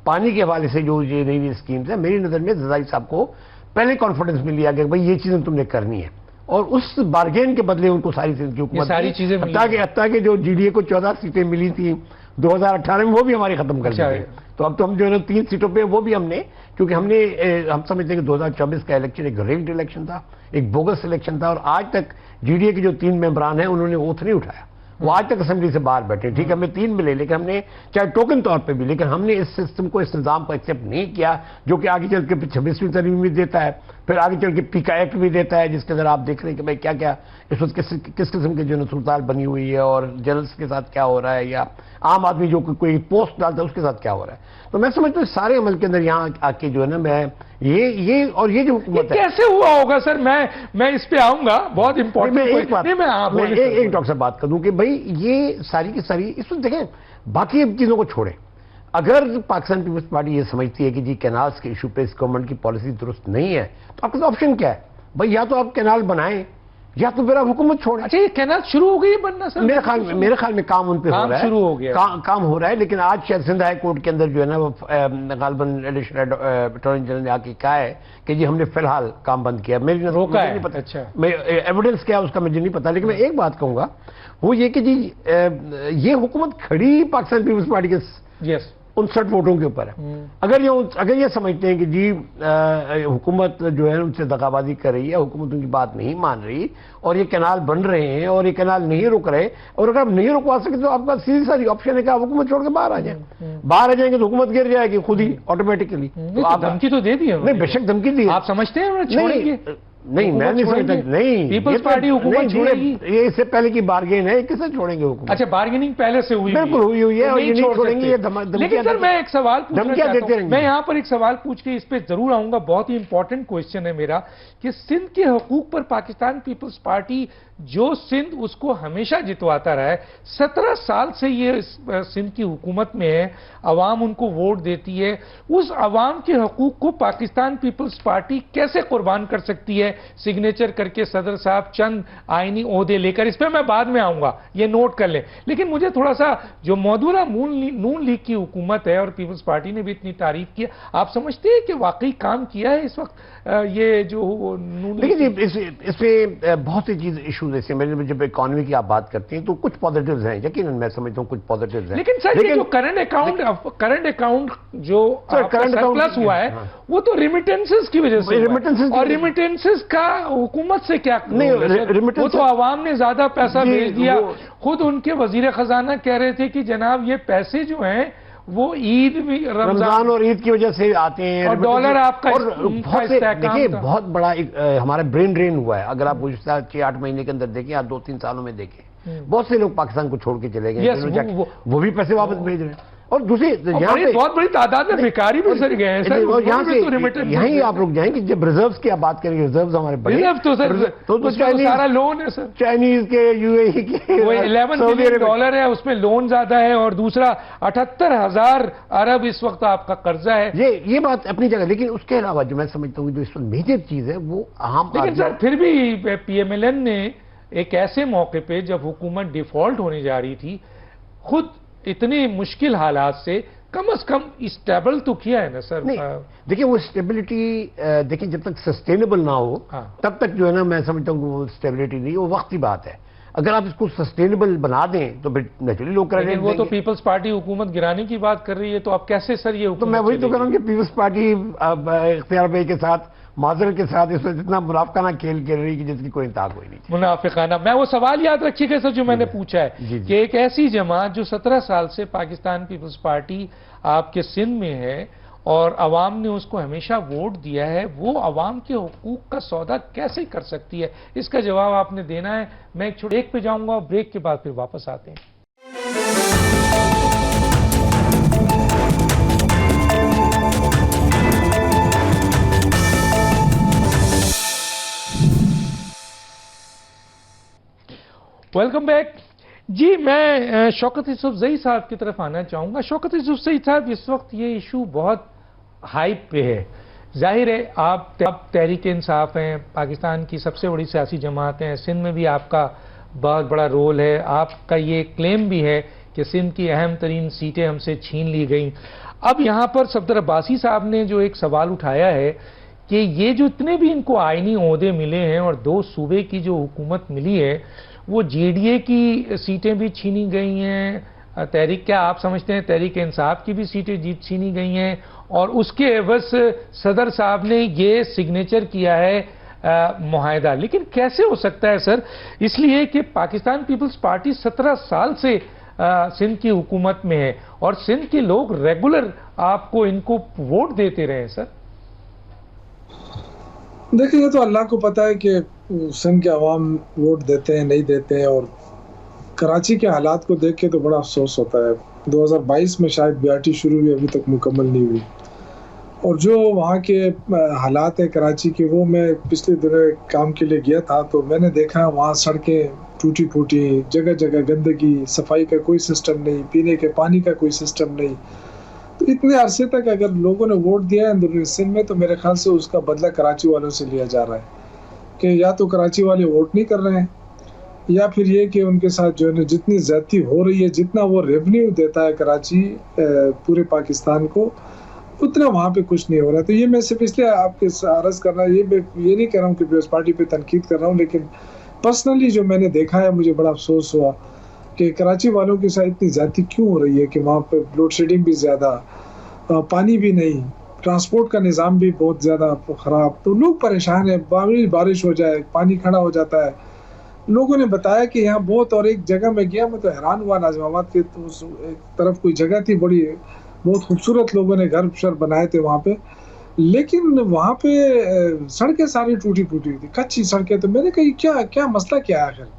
پانی کے حوالے سے جو یہ نئی نئی اسکیمز ہیں۔ میری نظر میں زرداری صاحب کو پہلے کانفیڈنس میں لیا گیا کہ بھائی یہ چیزیں تم نے کرنی ہے، اور اس بارگین کے بدلے ان کو ساری حکومت ساری چیزیں ملی، حتیٰ کہ جو جی ڈی اے کو 14 سیٹیں ملی تھیں 2018 میں، وہ بھی ہماری ختم کر دی گئی۔ تو اب تو ہم جو ہے نا 3 سیٹوں پہ وہ بھی ہم نے، کیونکہ ہم سمجھتے ہیں کہ 2024 کا الیکشن ایک ریگڈ الیکشن تھا، ایک بوگس الیکشن تھا، اور آج تک جی ڈی اے کے جو 3 ممبران ہیں انہوں نے اوتھ نہیں اٹھایا، وہ آج تک اسمبلی سے باہر بیٹھے۔ ٹھیک ہے، ہمیں 3 ملے، لیکن ہم نے چاہے ٹوکن طور پہ بھی، لیکن ہم نے اس سسٹم کو، اس نظام کو ایکسیپٹ نہیں کیا، جو کہ آگے چل کے 26ویں ترمیم بھی دیتا ہے، پھر آگے چل کے پیکا ایکٹ بھی دیتا ہے، جس کے اندر آپ دیکھ رہے ہیں کہ بھائی کیا کیا اس وقت کس قسم کے جو صورتحال بنی ہوئی ہے، اور جنرلس کے ساتھ کیا ہو رہا ہے، یا عام آدمی جو کوئی پوسٹ ڈالتا ہے اس کے ساتھ کیا ہو رہا ہے۔ تو میں سمجھتا ہوں سارے عمل کے اندر یہاں آ کے جو ہے نا میں یہ جو حکومت ہے، کیسے ہوا ہوگا سر؟ میں اس پہ آؤں گا، بہت امپورٹنٹ ایک ڈاکٹر صاحب بات کر دوں کہ بھائی یہ ساری کی ساری اس وقت دیکھیں، باقی چیزوں کو چھوڑیں، اگر پاکستان پیپلز پارٹی یہ سمجھتی ہے کہ جی کینالز کے ایشو پہ اس گورنمنٹ کی پالیسی درست نہیں ہے، تو آپ کا آپشن کیا ہے؟ بھائی یا تو آپ کینال بنائیں یا تو پھر آپ حکومت چھوڑیں۔ اچھا، یہ کینال شروع ہو گئی ہے بننا سر؟ میرے خیال میں کام ان پہ ہو رہا ہے، شروع ہو گیا، کام ہو رہا ہے، لیکن آج شاید سندھ ہائی کورٹ کے اندر جو ہے نا وہ غالباً ایڈیشنل اٹارنی جنرل نے آ کے کہا ہے کہ جی ہم نے فی الحال کام بند کیا، میری نظر روکا ہے۔ نہیں پتا، اچھا، ایویڈنس کیا اس کا مجھے نہیں پتا، لیکن میں ایک بات کہوں گا وہ یہ کہ جی یہ حکومت کھڑی پاکستان پیپلز پارٹی کے 59 ووٹوں کے اوپر ہے۔ اگر یہ سمجھتے ہیں کہ جی حکومت جو ہے ان سے دغابازی کر رہی ہے، حکومت ان کی بات نہیں مان رہی، اور یہ کینال بن رہے ہیں اور یہ کینال نہیں رک رہے، اور اگر آپ نہیں رکوا سکتے تو آپ کا سیدھی ساری آپشن ہے کہ آپ حکومت چھوڑ کے باہر آ جائیں۔ باہر آ جائیں گے تو حکومت گر جائے گی خود ہی آٹومیٹکلی۔ آپ دھمکی تو دے دی ہے؟ نہیں، بے شک دھمکی دی ہے۔ آپ سمجھتے ہیں چھوڑیں گے؟ نہیں، میں نہیں سمجھتا، نہیں، پیپلز پارٹی حکومت چھوڑے گی؟ یہ اس سے پہلے کی بارگین ہے، کسے چھوڑیں گے حکومت؟ اچھا، بارگیننگ پہلے سے ہوئی؟ بالکل ہوئی ہے، اور یہ نہیں چھوڑیں گے۔ لیکن سر میں ایک سوال پوچھنا چاہتا ہوں، میں یہاں پر ایک سوال پوچھ کے اس پہ ضرور آؤں گا، بہت ہی امپورٹنٹ کوئسچن ہے میرا، کہ سندھ کے حقوق پر پاکستان پیپلز پارٹی جو سندھ اس کو ہمیشہ جتواتا رہا ہے، 17 سال سے یہ سندھ کی حکومت میں ہے، عوام ان کو ووٹ دیتی ہے، اس عوام کے حقوق کو پاکستان پیپلز پارٹی کیسے قربان کر سکتی ہے سگنیچر کر کے صدر صاحب چند آئینی عہدے لے کر؟ اس پہ میں بعد میں آؤں گا، یہ نوٹ کر لیں، لیکن مجھے تھوڑا سا جو موجودہ نون لیگ کی حکومت ہے اور پیپلز پارٹی نے بھی اتنی تعریف کی، آپ سمجھتے ہیں کہ واقعی کام کیا ہے اس وقت یہ جو نون لیگ؟ لیکن اس پہ بہت سی چیز ایشوز ایسے ہیں، جب اکانومی کی آپ بات کرتے ہیں تو کچھ پازیٹیوز ہیں، یقیناً میں سمجھتا ہوں کچھ پازیٹیوز ہیں، لیکن سر یہ جو کرنٹ اکاؤنٹ جو سرپلس ہوا ہے وہ تو ریمیٹنسز کی وجہ سے، اور ریمیٹنسز کا حکومت سے کیا؟ وہ تو عوام نے زیادہ پیسہ بھیج دیا، خود ان کے وزیر خزانہ کہہ رہے تھے کہ جناب یہ پیسے جو ہیں وہ عید بھی، رمضان اور عید کی وجہ سے آتے ہیں، اور ڈالر آپ کا دیکھیں بہت بڑا ہمارا برین ڈرین ہوا ہے۔ اگر آپ گزشتہ 6-8 مہینے کے اندر دیکھیں یا 2-3 سالوں میں دیکھیں، بہت سے لوگ پاکستان کو چھوڑ کے چلے گئے، وہ بھی پیسے واپس بھیج رہے ہیں، اور دوسری بہت بڑی تعداد میں بیکاری بھی سر گئے ہیں سر، یہیں آپ رک جائیں کہ جب ریزروز کی آپ بات کریں گے، ریزروز ہمارے بڑے تو سارا لون ہے سر، چائنیز کے، یو اے ای کے، وہ 11 بلین ڈالر ہے، اس میں لون زیادہ ہے، اور دوسرا 78,000 ارب اس وقت آپ کا قرضہ ہے۔ یہ بات اپنی جگہ، لیکن اس کے علاوہ جو میں سمجھتا ہوں جو اس وقت میجر چیز ہے وہ عام، لیکن سر پھر بھی پی ایم ایل این نے ایک ایسے موقع پہ جب حکومت ڈیفالٹ ہونے جا رہی تھی، خود اتنے مشکل حالات سے کم از کم اسٹیبل تو کیا ہے نا سر؟ دیکھیں وہ اسٹیبلٹی، دیکھیں جب تک سسٹینیبل نہ ہو تب تک جو ہے نا میں سمجھتا ہوں کہ وہ اسٹیبلٹی نہیں، وہ وقت کی بات ہے۔ اگر آپ اس کو سسٹینیبل بنا دیں تو پھر نیچرلی لوگ کریں گے۔ وہ تو پیپلز پارٹی حکومت گرانے کی بات کر رہی ہے، تو آپ کیسے سر یہ حکومت؟ تو میں وہی تو کہہ رہا ہوں کہ پیپلز پارٹی اختیار بھائی کے ساتھ، معذرت کے ساتھ، اس میں اتنا منافقانہ کھیل کھیل رہی کہ جس کی کوئی انتہا کوئی نہیں۔ منافقانہ، میں وہ سوال یاد رکھیے گا سر جو میں نے پوچھا ہے کہ ایک ایسی جماعت جو 17 سال سے پاکستان پیپلز پارٹی آپ کے سندھ میں ہے، اور عوام نے اس کو ہمیشہ ووٹ دیا ہے، وہ عوام کے حقوق کا سودا کیسے کر سکتی ہے؟ اس کا جواب آپ نے دینا ہے۔ میں ایک چھوٹے بریک پہ جاؤں گا، بریک کے بعد پھر واپس آتے ہیں۔ Welcome back. جی، میں شوکت یوسفزئی صاحب کی طرف آنا چاہوں گا۔ شوکت یوسفزئی صاحب، اس وقت یہ ایشو بہت ہائپ پہ ہے۔ ظاہر ہے آپ تحریک انصاف ہیں، پاکستان کی سب سے بڑی سیاسی جماعت ہیں، سندھ میں بھی آپ کا بہت بڑا رول ہے، آپ کا یہ کلیم بھی ہے کہ سندھ کی اہم ترین سیٹیں ہم سے چھین لی گئیں۔ اب یہاں پر صفدر عباسی صاحب نے جو ایک سوال اٹھایا ہے کہ یہ جو اتنے بھی ان کو آئینی عہدے ملے ہیں اور 2 صوبے کی جو حکومت ملی ہے، وہ جے ڈی اے کی سیٹیں بھی چھینی گئی ہیں، تحریک، کیا آپ سمجھتے ہیں تحریک انصاف کی بھی سیٹیں چھینی گئی ہیں، اور اس کے عوض صدر صاحب نے یہ سگنیچر کیا ہے معاہدہ؟ لیکن کیسے ہو سکتا ہے سر؟ اس لیے کہ پاکستان پیپلز پارٹی 17 سال سے سندھ کی حکومت میں ہے اور سندھ کے لوگ ریگولر آپ کو ان کو ووٹ دیتے رہے ہیں سر۔ دیکھیں، یہ تو اللہ کو پتہ ہے کہ سندھ کے عوام ووٹ دیتے ہیں نہیں دیتے ہیں، اور کراچی کے حالات کو دیکھ کے تو بڑا افسوس ہوتا ہے۔ 2022 میں شاید BRT شروع ہوئی، ابھی تک مکمل نہیں ہوئی، اور جو وہاں کے حالات ہیں کراچی کے، وہ میں پچھلے دنوں کام کے لیے گیا تھا تو میں نے دیکھا وہاں سڑکیں ٹوٹی پھوٹی، جگہ جگہ گندگی، صفائی کا کوئی سسٹم نہیں، پینے کے پانی کا کوئی سسٹم نہیں۔ تو اتنے عرصے تک اگر لوگوں نے ووٹ دیا ہے اندرونی سندھ میں، تو میرے خیال سے اس کا بدلہ کراچی والوں سے لیا جا رہا ہے کہ یا تو کراچی والے ووٹ نہیں کر رہے ہیں، یا پھر یہ کہ ان کے ساتھ جو ہے نا جتنی زیادتی ہو رہی ہے، جتنا وہ ریونیو دیتا ہے کراچی پورے پاکستان کو، اتنا وہاں پہ کچھ نہیں ہو رہا۔ تو یہ میں صرف اس لیے آپ کے عرض کر رہا ہوں، یہ نہیں کہہ رہا ہوں کہ پیپلز پارٹی پہ تنقید کر رہا ہوں، لیکن پرسنلی جو میں نے دیکھا ہے مجھے بڑا افسوس ہوا کہ کراچی والوں کے ساتھ اتنی زیادتی کیوں ہو رہی ہے کہ وہاں پہ لوڈ شیڈنگ بھی زیادہ، پانی بھی نہیں، ٹرانسپورٹ کا نظام بھی بہت زیادہ خراب، تو لوگ پریشان ہیں۔ بارش ہو جائے پانی کھڑا ہو جاتا ہے۔ لوگوں نے بتایا کہ یہاں بہت، اور ایک جگہ میں گیا میں تو حیران ہوا، ناظم آباد کے ایک طرف کوئی جگہ تھی بڑی بہت خوبصورت، لوگوں نے گھر شر بنائے تھے وہاں پہ، لیکن وہاں پہ سڑکیں ساری ٹوٹی پھوٹی تھی، کچی سڑکیں۔ تو میں نے کہا کیا مسئلہ کیا ہے آخر؟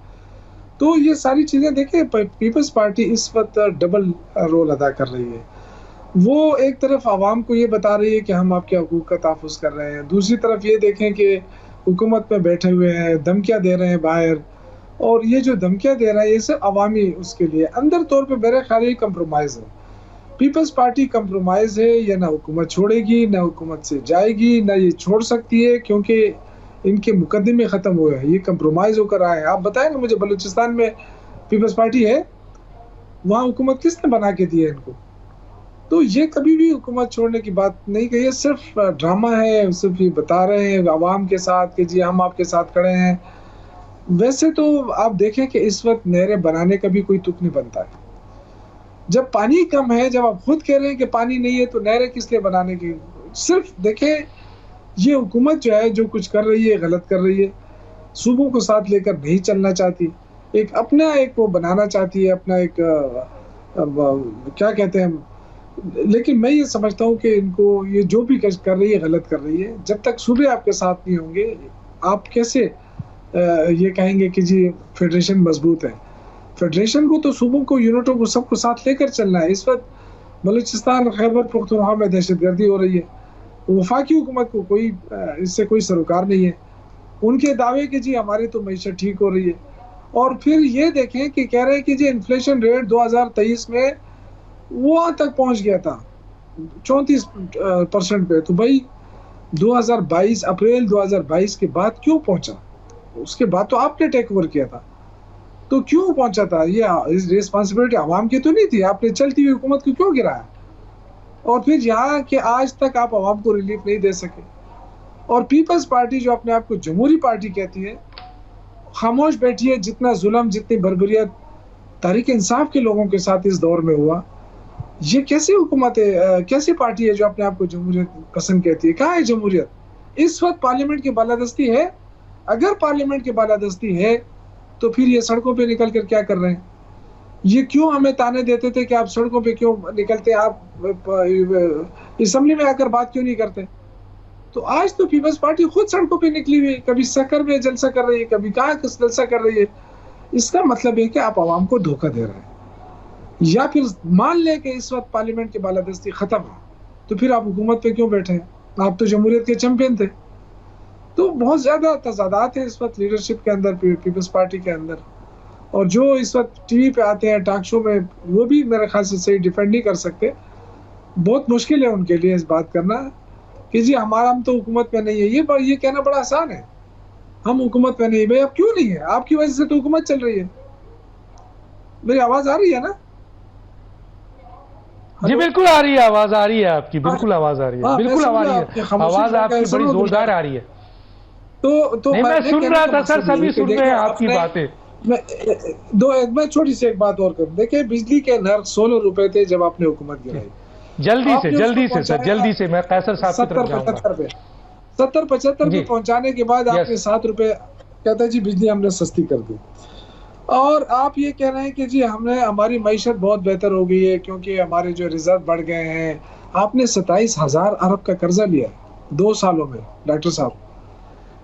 تو یہ ساری چیزیں دیکھیں، پیپلز پارٹی اس وقت ڈبل رول ادا کر رہی ہے۔ وہ ایک طرف عوام کو یہ بتا رہی ہے کہ ہم آپ کے حقوق کا تحفظ کر رہے ہیں، دوسری طرف یہ دیکھیں کہ حکومت میں بیٹھے ہوئے ہیں، دھمکیاں دے رہے ہیں باہر، اور یہ جو دھمکیاں دے رہا ہے یہ صرف عوامی اس کے لیے اندر طور پہ میرے خیال یہ کمپرومائز ہے۔ پیپلز پارٹی کمپرومائز ہے، یہ نہ حکومت چھوڑے گی، نہ حکومت سے جائے گی، نہ یہ چھوڑ سکتی ہے، کیونکہ ان کے مقدمے ختم ہوئے ہیں، یہ کمپرومائز ہو کر آئے ہیں۔ آپ بتائیں نا مجھے، بلوچستان میں پیپلز پارٹی ہے، وہاں حکومت کس نے بنا کے دی ہے ان کو؟ تو یہ کبھی بھی حکومت چھوڑنے کی بات نہیں کہی ہے، صرف ڈرامہ ہے، صرف یہ بتا رہے ہیں عوام کے ساتھ کہ جی ہم آپ کے ساتھ کھڑے ہیں۔ ویسے تو آپ دیکھیں کہ اس وقت نہریں بنانے کا بھی کوئی تک نہیں بنتا ہے۔ جب پانی کم ہے، جب آپ خود کہہ رہے ہیں کہ پانی نہیں ہے، تو نہریں کس لیے بنانے کی؟ صرف دیکھیں یہ حکومت جو ہے جو کچھ کر رہی ہے غلط کر رہی ہے، صوبوں کو ساتھ لے کر نہیں چلنا چاہتی، ایک وہ بنانا چاہتی ہے اپنا ایک کیا کہتے ہیں۔ لیکن میں یہ سمجھتا ہوں کہ ان کو یہ جو بھی کر رہی ہے غلط کر رہی ہے۔ جب تک صوبے آپ کے ساتھ نہیں ہوں گے، آپ کیسے یہ کہیں گے کہ جی فیڈریشن مضبوط ہے؟ فیڈریشن کو تو صوبوں کو، یونٹوں کو، سب کو ساتھ لے کر چلنا ہے۔ اس وقت بلوچستان، خیبر پختونخوا میں دہشت گردی ہو رہی ہے، وفاقی حکومت کو کوئی اس سے کوئی سروکار نہیں ہے۔ ان کے دعوے کہ جی ہماری تو معیشت ٹھیک ہو رہی ہے، اور پھر یہ دیکھیں کہ کہہ رہے ہیں کہ جی انفلیشن ریٹ 2023 میں وہاں تک پہنچ گیا تھا 34% پہ۔ تو بھائی 2022 اپریل 2022 کے بعد کیوں پہنچا؟ اس کے بعد تو آپ نے ٹیک اوور کیا تھا، تو کیوں پہنچا تھا؟ یہ ریسپانسبلٹی عوام کی تو نہیں تھی؟ آپ نے چلتی ہوئی حکومت کو کیوں گرایا؟ اور پھر یہاں کہ آج تک آپ عوام کو ریلیف نہیں دے سکے۔ اور پیپلز پارٹی جو اپنے آپ کو جمہوری پارٹی کہتی ہے، خاموش بیٹھی ہے۔ جتنا ظلم، جتنی بربریت تحریک انصاف کے لوگوں کے ساتھ اس دور میں ہوا، یہ کیسی حکومت ہے، کیسی پارٹی ہے جو اپنے آپ کو جمہوریت پسند کہتی ہے؟ کہاں ہے جمہوریت؟ اس وقت پارلیمنٹ کی بالادستی ہے؟ اگر پارلیمنٹ کی بالادستی ہے تو پھر یہ سڑکوں پہ نکل کر کیا کر رہے ہیں؟ یہ کیوں ہمیں تانے دیتے تھے کہ آپ سڑکوں پہ کیوں نکلتے, آپ اسمبلی میں آ کر بات کیوں نہیں کرتے؟ تو آج تو پیپلز پارٹی خود سڑکوں پہ نکلی ہوئی, کبھی سکر میں جلسہ کر رہی ہے, کبھی کہاں جلسہ کر رہی ہے. اس کا مطلب ہے کہ آپ عوام کو دھوکہ دے رہے ہیں. یا پھر مان لیں کہ اس وقت پارلیمنٹ کی بالادستی ختم ہے, تو پھر آپ حکومت پہ کیوں بیٹھے ہیں؟ آپ تو جمہوریت کے چیمپئن تھے. تو بہت زیادہ تضادات ہیں اس وقت لیڈرشپ کے اندر, پیپلز پارٹی کے اندر. اور جو اس وقت ٹی وی پہ آتے ہیں ٹاک شو میں, وہ بھی میرے خیال سے صحیح ڈیفینڈ نہیں کر سکتے. بہت مشکل ہے ان کے لیے اس بات کرنا کہ جی ہم تو حکومت میں نہیں ہے. یہ کہنا بڑا آسان ہے, ہم حکومت میں نہیں. بھائی اب کیوں نہیں ہے؟ آپ کی وجہ سے تو حکومت چل رہی ہے. میری آواز آ رہی ہے نا؟ جی بالکل آ رہی ہے, آواز آ رہی ہے آپ کی, بالکل آواز آ رہی ہے, بالکل آ رہی ہے, آواز آپ کی بڑی زوردار آ رہی ہے. تو میں سن رہا تھا سر, سبھی سن رہے ہیں آپ کی باتیں. میں چھوٹی سی ایک بات اور کروں. دیکھیں بجلی کے نرخ 16 روپے تھے جب آپ نے حکومت گرائی. جلدی سے سر, جلدی سے, میں قیصر صاحب کی طرف جاؤں گا. 70-75 پہ پہنچانے کے بعد آپ نے 7 روپے کہتا ہے جی بجلی ہم نے سستی کر دی. اور آپ یہ کہہ رہے ہیں کہ جی ہماری معیشت بہت بہتر ہو گئی ہے کیونکہ ہمارے جو ریزرو بڑھ گئے ہیں. آپ نے 27,000 ارب کا قرضہ لیا 2 سالوں میں. ڈاکٹر صاحب,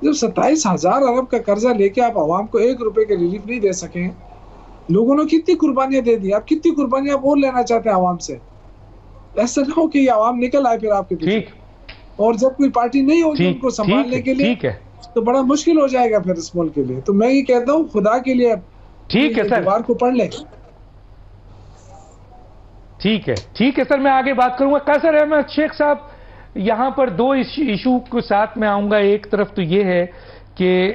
جب 27,000 ارب کا قرضہ لے کے آپ عوام کو 1 روپے کے ریلیف نہیں دے سکے, لوگوں نے کتنی قربانیاں دے دی. آپ کتنی قربانیاں اور لینا چاہتے ہیں عوام سے؟ ایسا نہ ہو کہ یہ عوام نکل آئے پھر آپ کے پیچھے, اور جب کوئی پارٹی نہیں ہوگی ان کو سنبھالنے کے لیے تو بڑا مشکل ہو جائے گا پھر اس ملک کے لیے. تو میں یہ کہتا ہوں خدا کے لیے ٹھیک ہے سر, دیوار کو پڑھ لیں. ٹھیک ہے سر, میں آگے بات کروں گا. قیصر احمد شیخ صاحب, یہاں پر 2 ایشو کے ساتھ میں آؤں گا. ایک طرف تو یہ ہے کہ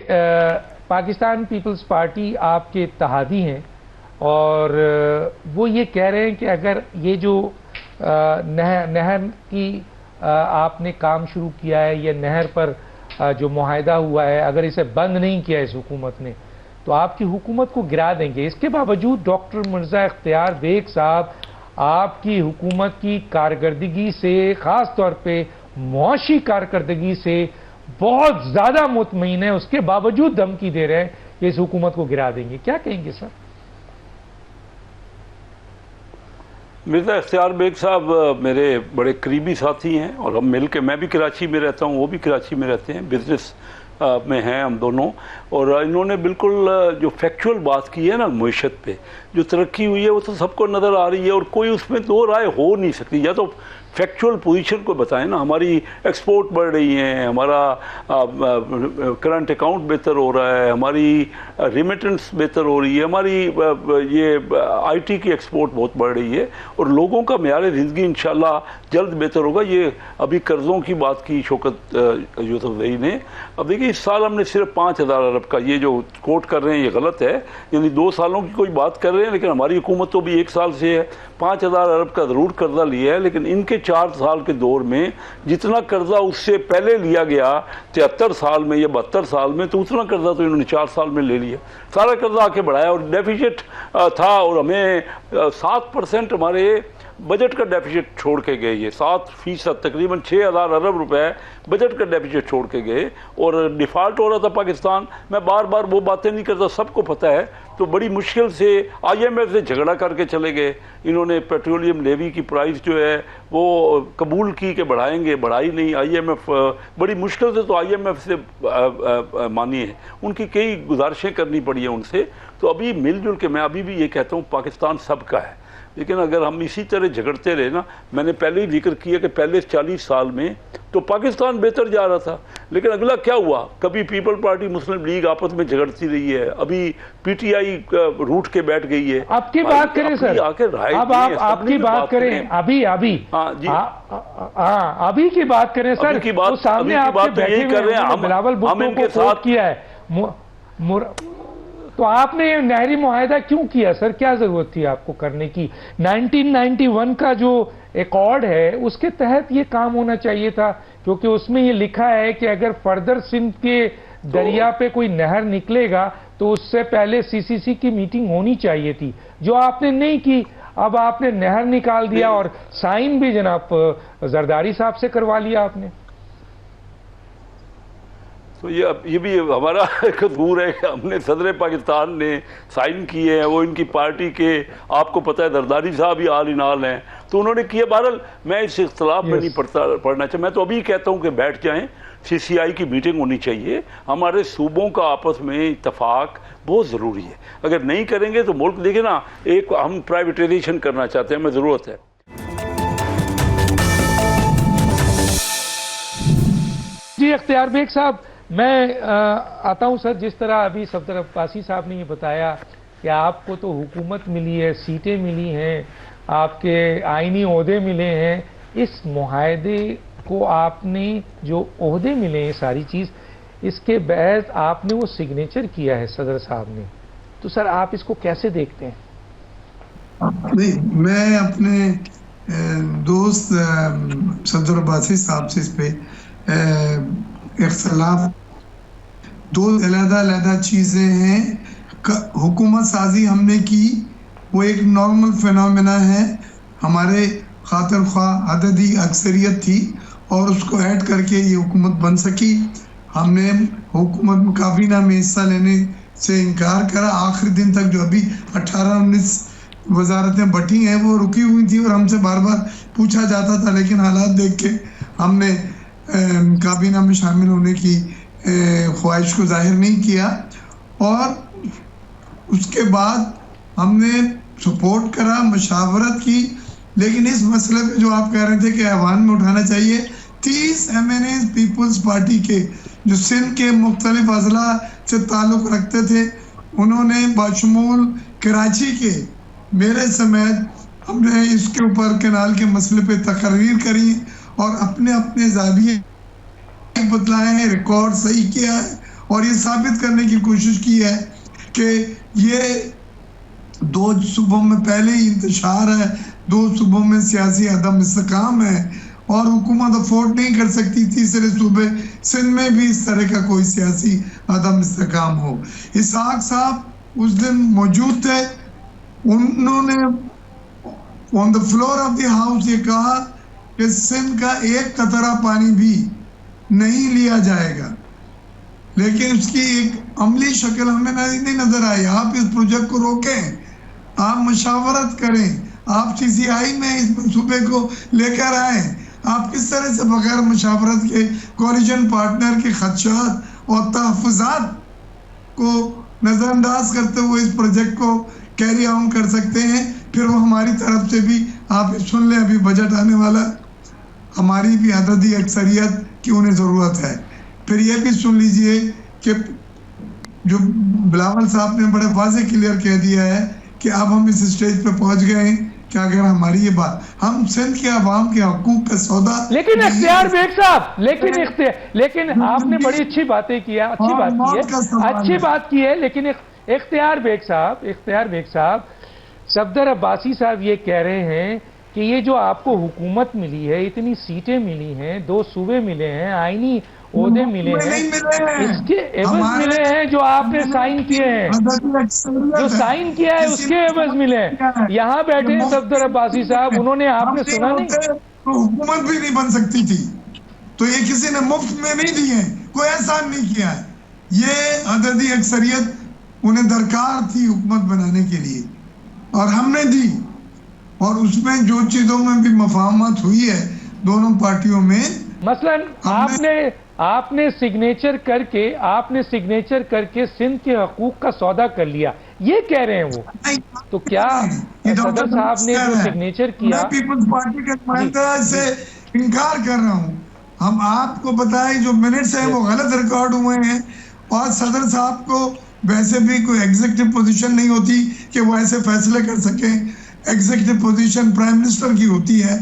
پاکستان پیپلز پارٹی آپ کے اتحادی ہیں, اور وہ یہ کہہ رہے ہیں کہ اگر یہ جو نہر کی آپ نے کام شروع کیا ہے, یہ نہر پر جو معاہدہ ہوا ہے, اگر اسے بند نہیں کیا اس حکومت نے تو آپ کی حکومت کو گرا دیں گے. اس کے باوجود ڈاکٹر مرزا اختیار بیگ صاحب آپ کی حکومت کی کارکردگی سے, خاص طور پہ معاشی کارکردگی سے بہت زیادہ مطمئن ہے. اس کے باوجود دھمکی دے رہے ہیں کہ اس حکومت کو گرا دیں گے. کیا کہیں گے سر؟ مرزا اختیار بیگ صاحب میرے بڑے قریبی ساتھی ہیں, اور ہم مل کے, میں بھی کراچی میں رہتا ہوں, وہ بھی کراچی میں رہتے ہیں, بزنس میں ہیں ہم دونوں. اور انہوں نے بالکل جو فیکچول بات کی ہے نا معیشت پہ, جو ترقی ہوئی ہے وہ تو سب کو نظر آ رہی ہے, اور کوئی اس میں 2 رائے ہو نہیں سکتی. یا تو فیکچول پوزیشن کو بتائیں نا, ہماری ایکسپورٹ بڑھ رہی ہیں, ہمارا کرنٹ اکاؤنٹ بہتر ہو رہا ہے, ہماری ریمیٹنس بہتر ہو رہی ہے, ہماری یہ آئی ٹی کی ایکسپورٹ بہت بڑھ رہی ہے, اور لوگوں کا معیار زندگی انشاءاللہ جلد بہتر ہوگا. یہ ابھی قرضوں کی بات کی شوکت یوسف زئی نے. اب دیکھیے اس سال ہم نے صرف 5,000 ارب کا, یہ جو کوٹ کر رہے ہیں یہ غلط ہے, یعنی 2 سالوں کی کوئی بات کر رہے ہیں, لیکن ہماری حکومت تو بھی 1 سال سے ہے. 5,000 ارب کا ضرور قرضہ لیا ہے, لیکن ان کے 4 سال کے دور میں جتنا قرضہ اس سے پہلے لیا گیا 73 سال میں یا 72 سال میں, تو اتنا قرضہ تو انہوں نے 4 سال میں لے لیا. سارا قرضہ آ کے بڑھایا, اور ڈیفیسٹ تھا, اور ہمیں 7% ہمارے بجٹ کا ڈیفیسٹ چھوڑ کے گئے. یہ 7% تقریباً 6,000 ارب روپے بجٹ کا ڈیفیسٹ چھوڑ کے گئے, اور ڈیفالٹ ہو رہا تھا پاکستان. میں بار بار وہ باتیں نہیں کرتا, سب کو پتہ ہے. تو بڑی مشکل سے IMF سے جھگڑا کر کے چلے گئے. انہوں نے پیٹرولیم لیوی کی پرائز جو ہے وہ قبول کی کہ بڑھائیں گے, بڑھائی نہیں. IMF بڑی مشکل سے تو IMF سے مانی ہے, ان کی کئی گزارشیں کرنی پڑی ہیں ان سے. تو ابھی مل جل کے میں ابھی بھی یہ کہتا ہوں پاکستان سب کا ہے, لیکن اگر ہم اسی طرح جھگڑتے رہے نا, میں نے پہلے ہی ذکر کیا کہ پہلے 40 سال میں تو پاکستان بہتر جا رہا تھا, لیکن اگلا کیا ہوا؟ کبھی پیپل پارٹی مسلم لیگ آپس میں جھگڑتی رہی ہے, ابھی PTI روٹ کے بیٹھ گئی ہے. آپ کی بات کریں سر, اب آپ کی بات کریں, ابھی ابھی کی بات کریں سر, وہ سامنے آپ کے بیٹھے ہوئے ہیں, بلاول بھٹو کو کوٹ کیا ہے. تو آپ نے نہری معاہدہ کیوں کیا سر؟ کیا ضرورت تھی آپ کو کرنے کی؟ 1991 کا جو ایکارڈ ہے اس کے تحت یہ کام ہونا چاہیے تھا, کیونکہ اس میں یہ لکھا ہے کہ اگر فردر سندھ کے دریا پہ کوئی نہر نکلے گا تو اس سے پہلے CCC کی میٹنگ ہونی چاہیے تھی, جو آپ نے نہیں کی. اب آپ نے نہر نکال دیا, اور سائن بھی جناب زرداری صاحب سے کروا لیا آپ نے. تو یہ بھی ہمارا قصور ہے کہ ہم نے صدر پاکستان نے سائن کیے ہیں، وہ ان کی پارٹی کے آپ کو پتہ ہے زرداری صاحب بھی آل ان آل ہیں، تو انہوں نے کیا. بہرحال میں اس اختلاف میں نہیں پڑھنا چاہتا. میں تو ابھی کہتا ہوں کہ بیٹھ جائیں، CCI کی میٹنگ ہونی چاہیے. ہمارے صوبوں کا آپس میں اتفاق بہت ضروری ہے. اگر نہیں کریں گے تو ملک دیکھیں نا، ایک ہم پرائیویٹائزیشن کرنا چاہتے ہیں، ہمیں ضرورت ہے. جی اختیار بیگ صاحب، میں آتا ہوں سر. جس طرح ابھی صفدر عباسی صاحب نے یہ بتایا کہ آپ کو تو حکومت ملی ہے، سیٹیں ملی ہیں، آپ کے آئینی عہدے ملے ہیں، اس معاہدے کو آپ نے جو عہدے ملے ہیں ساری چیز، اس کے بعد آپ نے وہ سگنیچر کیا ہے صدر صاحب نے، تو سر آپ اس کو کیسے دیکھتے ہیں؟ نہیں، میں اپنے دوست صدر عباسی صاحب سے اس پہ اختلاف، دو علیحدہ چیزیں ہیں. حکومت سازی ہم نے کی، وہ ایک نارمل فینومینا ہے، ہمارے خاطر خواہ عددی اکثریت تھی اور اس کو ایڈ کر کے یہ حکومت بن سکی. ہم نے حکومت کابینہ میں حصہ لینے سے انکار کرا. آخری دن تک جو ابھی 18-19 وزارتیں بٹی ہیں وہ رکی ہوئی تھی اور ہم سے بار بار پوچھا جاتا تھا، لیکن حالات دیکھ کے ہم نے کابینہ میں شامل ہونے کی خواہش کو ظاہر نہیں کیا. اور اس کے بعد ہم نے سپورٹ کرا، مشاورت کی. لیکن اس مسئلے پہ جو آپ کہہ رہے تھے کہ ایوان میں اٹھانا چاہیے، 30 MNAs پیپلز پارٹی کے جو سندھ کے مختلف اضلاع سے تعلق رکھتے تھے، انہوں نے بشمول کراچی کے میرے سمیت ہم نے اس کے اوپر کینال کے مسئلے پہ تقریر کری اور اپنے اپنے زاویے بتلائے ہیں، ریکارڈ صحیح کیا ہے اور یہ ثابت کرنے کی کوشش کی ہے کہ یہ 2 صوبوں میں پہلے ہی انتشار ہے، 2 صوبوں میں سیاسی عدم استحکام ہے اور حکومت افورڈ نہیں کر سکتی تیسرے صوبے سندھ میں بھی اس طرح کا کوئی سیاسی عدم استحکام ہو. اسحاق صاحب اس دن موجود تھے، انہوں نے on the floor of the house یہ کہا کہ سندھ کا ایک قطرہ پانی بھی نہیں لیا جائے گا. لیکن اس کی ایک عملی شکل ہمیں نہیں نظر آئی. آپ اس پروجیکٹ کو روکیں، آپ مشاورت کریں، آپ CCI میں اس منصوبے کو لے کر آئیں. آپ کس طرح سے بغیر مشاورت کے کولیجن پارٹنر کے خدشات اور تحفظات کو نظر انداز کرتے ہوئے اس پروجیکٹ کو کیری آن کر سکتے ہیں؟ پھر وہ ہماری طرف سے بھی آپ سن لیں، ابھی بجٹ آنے والا، ہماری بھی عددی اکثریت کی انہیں ضرورت ہے. پھر یہ بھی سن لیجئے کہ جو بلاول صاحب نے بڑے واضح کلیئر کہہ دیا ہے کہ اب ہم اس اسٹیج پہ پہنچ گئے ہیں کہ اگر ہماری یہ بات، ہم سندھ کے عوام کے حقوق کا سودا. لیکن اختیار بیگ صاحب، لیکن آپ نے بڑی اچھی باتیں کی ہے، اچھی بات کی ہے، لیکن اختیار بیگ صاحب صفدر عباسی صاحب یہ کہہ رہے ہیں کہ یہ جو آپ کو حکومت ملی ہے، اتنی سیٹیں ملی ہیں، 2 صوبے ملے ہیں، آئینی عہدے ملے ہیں، اس کے عوض ملے ہیں جو آپ نے سائن کیے ہیں، جو سائن کیا ہے اس کے عوض ملے ہیں. یہاں بیٹھے ہیں صفدر عباسی صاحب، انہوں نے آپ نے سنا نہیں؟ حکومت بھی نہیں بن سکتی تھی، تو یہ کسی نے مفت میں نہیں دی ہے، کوئی احسان نہیں کیا ہے. یہ عددی اکثریت انہیں درکار تھی حکومت بنانے کے لیے اور ہم نے دی. اور اس میں جو چیزوں میں بھی مفاہمت ہوئی ہے دونوں پارٹیوں میں، مثلا آپ نے سگنیچر کر کے سندھ کے حقوق کا سودا کر لیا، یہ کہہ رہے ہیں وہ. تو کیا صدر صاحب نے جو سگنیچر کیا، میں پیپلز پارٹی کے نمائندہ سے انکار کر رہا ہوں. ہم آپ کو بتائیں جو منٹس ہیں وہ غلط ریکارڈ ہوئے ہیں اور صدر صاحب کو ویسے بھی کوئی ایگزیکٹو پوزیشن نہیں ہوتی کہ وہ ایسے فیصلے کر سکیں. ایگزیکٹو پوزیشن پرائم منسٹر کی ہوتی ہے.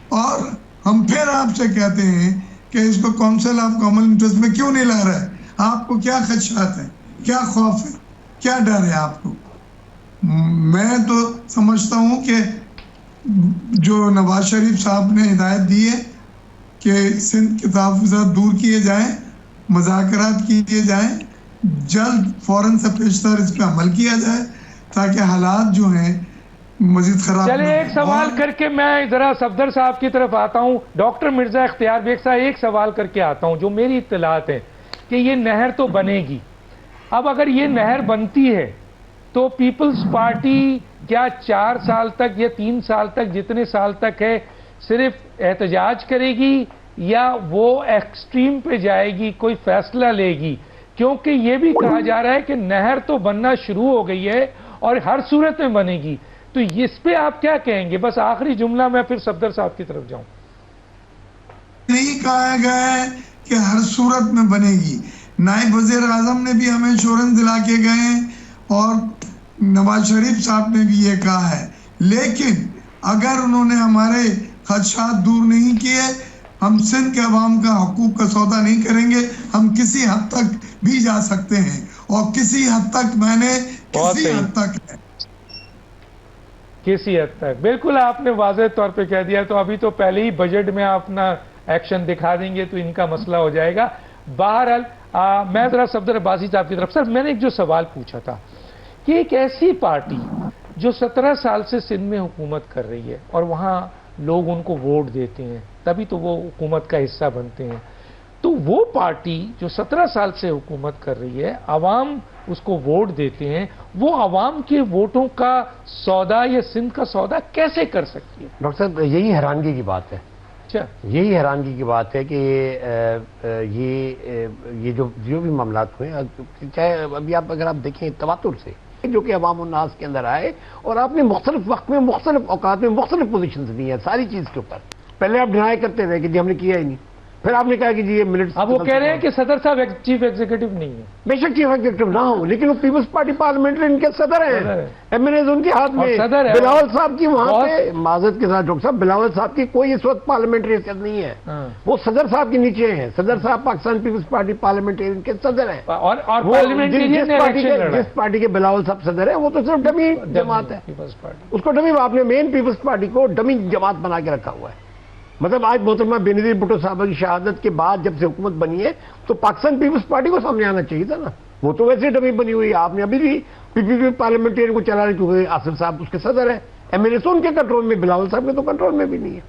اور ہم پھر آپ سے کہتے ہیں کہ اس کو کونسل آف کامن انٹرسٹ میں کیوں نہیں لا رہا ہے؟ آپ کو کیا خدشات ہیں، کیا خوف ہے، کیا ڈر ہے آپ کو؟ میں تو سمجھتا ہوں کہ جو نواز شریف صاحب نے ہدایت دی ہے کہ سندھ کے تحفظات دور کیے جائیں، مذاکرات کیے جائیں، جلد فوراً سے پیشتر اس پہ عمل کیا جائے تاکہ حالات جو ہیں مزید خراب. چلے ایک سوال کر کے میں ذرا صفدر صاحب کی طرف آتا ہوں. ڈاکٹر مرزا اختیار بیگ صاحب، ایک سوال کر کے آتا ہوں. جو میری اطلاعات ہیں کہ یہ نہر تو بنے گی. اب اگر یہ نہر بنتی ہے تو پیپلز پارٹی کیا 4 سال تک یا 3 سال تک جتنے سال تک ہے صرف احتجاج کرے گی یا وہ ایکسٹریم پہ جائے گی, کوئی فیصلہ لے گی؟ کیونکہ یہ بھی کہا جا رہا ہے کہ نہر تو بننا شروع ہو گئی ہے اور ہر صورت میں بنے گی. تو اس پہ آپ کیا کہیں گے؟ بس آخری جملہ میں پھر صفدر صاحب کی طرف جاؤں. نہیں کہا گیا ہے کہ ہر صورت میں بنے گی. نائب وزیر اعظم نے بھی ہمیں ایشورنس دلا کے گئے ہیں اور نواز شریف صاحب نے بھی یہ کہا ہے. لیکن اگر انہوں نے ہمارے خدشات دور نہیں کیے, ہم سندھ کے عوام کا حقوق کا سودا نہیں کریں گے. ہم کسی حد تک بھی جا سکتے ہیں, اور کسی حد تک میں نے کسی حد تک ہے, کسی حد تک. بالکل آپ نے واضح طور پہ کہہ دیا. تو ابھی تو پہلے ہی بجٹ میں آپ اپنا ایکشن دکھا دیں گے تو ان کا مسئلہ ہو جائے گا. بہرحال میں ذرا صفدر عباسی صاحب کی طرف. سر میں نے ایک جو سوال پوچھا تھا کہ ایک ایسی پارٹی جو 17 سال سے سندھ میں حکومت کر رہی ہے اور وہاں لوگ ان کو ووٹ دیتے ہیں تبھی تو وہ حکومت کا حصہ بنتے ہیں, تو وہ پارٹی جو 17 سال سے حکومت کر رہی ہے, عوام اس کو ووٹ دیتے ہیں, وہ عوام کے ووٹوں کا سودا یا سندھ کا سودا کیسے کر سکتی ہے؟ ڈاکٹر صاحب یہی حیرانگی کی بات ہے. اچھا, یہی حیرانگی کی بات ہے کہ یہ جو بھی معاملات ہوئے, چاہے ابھی اگر آپ دیکھیں تواتر سے جو کہ عوام الناس کے اندر آئے, اور آپ نے مختلف وقت میں مختلف اوقات میں مختلف پوزیشنز دی ہیں ساری چیز کے اوپر. پہلے آپ ڈینائی کرتے رہے کہ جی ہم نے کیا ہی نہیں, پھر آپ نے کہا کہ جی یہ منٹس. اب وہ کہہ رہے ہیں کہ صدر صاحب چیف ایگزیکٹو نہیں ہے. بے شک چیف ایگزیکٹو نہ ہو, لیکن وہ پیپلز پارٹی پارلیمنٹری ان کے صدر ہیں, ایم این ایز ان کے ہاتھ میں. بلاول صاحب کی وہاں پہ معذرت کے ساتھ ڈاکٹر صاحب, بلاول صاحب کی کوئی اس وقت پارلیمنٹری حیثیت نہیں ہے, وہ صدر صاحب کے نیچے ہیں. صدر صاحب پاکستان پیپلز پارٹی پارلیمنٹری ان کے صدر ہیں, اور جس پارٹی کے بلاول صاحب صدر ہیں وہ تو صرف ڈمی جماعت ہے. اس کو ڈمی, آپ نے مین پیپلز پارٹی کو ڈمی جماعت بنا کے رکھا ہوا ہے. مطلب آج محترمہ بینظیر بھٹو صاحبہ کی شہادت کے بعد جب سے حکومت بنی ہے تو پاکستان پیپلز پارٹی کو سامنے آنا چاہیے تھا نا. وہ تو ویسے ڈمی بنی ہوئی. آپ نے ابھی بھی پی پی پی پارلیمنٹرین کو چلا رہے, کیونکہ آصف صاحب اس کے صدر ہیں, ایم ایل اے ان کے کنٹرول میں, بلاول صاحب کے تو کنٹرول میں بھی نہیں ہے.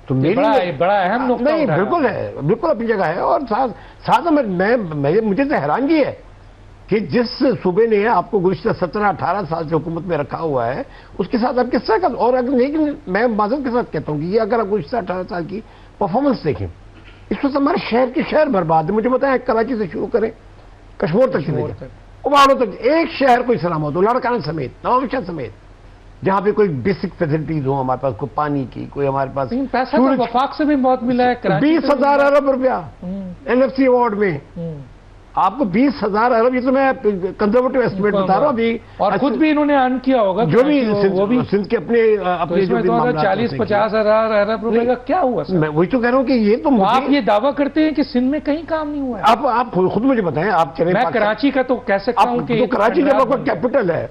تو بڑا اہم نقطہ نہیں, بالکل ہے, بالکل اپنی جگہ ہے. اور ساتھ مجھے تو حیرانگی ہے کہ جس صوبے نے آپ کو گزشتہ 17-18 سال سے حکومت میں رکھا ہوا ہے, اس کے ساتھ آپ کس طرح کا, اور اگر لیکن میں معذرت کے ساتھ کہتا ہوں کہ یہ اگر آپ گزشتہ 18 سال کی پرفارمنس دیکھیں, اس وقت ہمارے شہر کے شہر برباد ہے. مجھے بتائیں, کراچی سے شروع کریں, کشمور تک چلے جائیں, اباڑوں تک, ایک شہر کوئی سلامت ہو, لاڑکانہ سمیت, نواز سمیت, جہاں پہ کوئی بیسک فیسلٹیز ہوں ہمارے پاس, کوئی پانی کی, کوئی ہمارے پاس پیسہ وفاق سے بھی بہت ملا ہے. 20,000 ارب روپیہ این ایف سی ایوارڈ میں آپ کو 20,000 ارب, یہ تو میں کنزرویٹو ایسٹیمیٹ بتا رہا ہوں ابھی, اور خود بھی انہوں نے ارن کیا ہوگا جو بھی وہ بھی سندھ کے اپنے جو 40-50 ہزار ارب روپے کا کیا ہوا. میں وہی تو کہہ رہا ہوں کہ یہ تو آپ یہ دعویٰ کرتے ہیں کہ سندھ میں کہیں کام نہیں ہوا ہے. آپ خود مجھے بتائیں, آپ چلیں, میں کراچی کا تو کہہ سکتا ہوں کہ کراچی جب آپ کا کیپٹل ہے,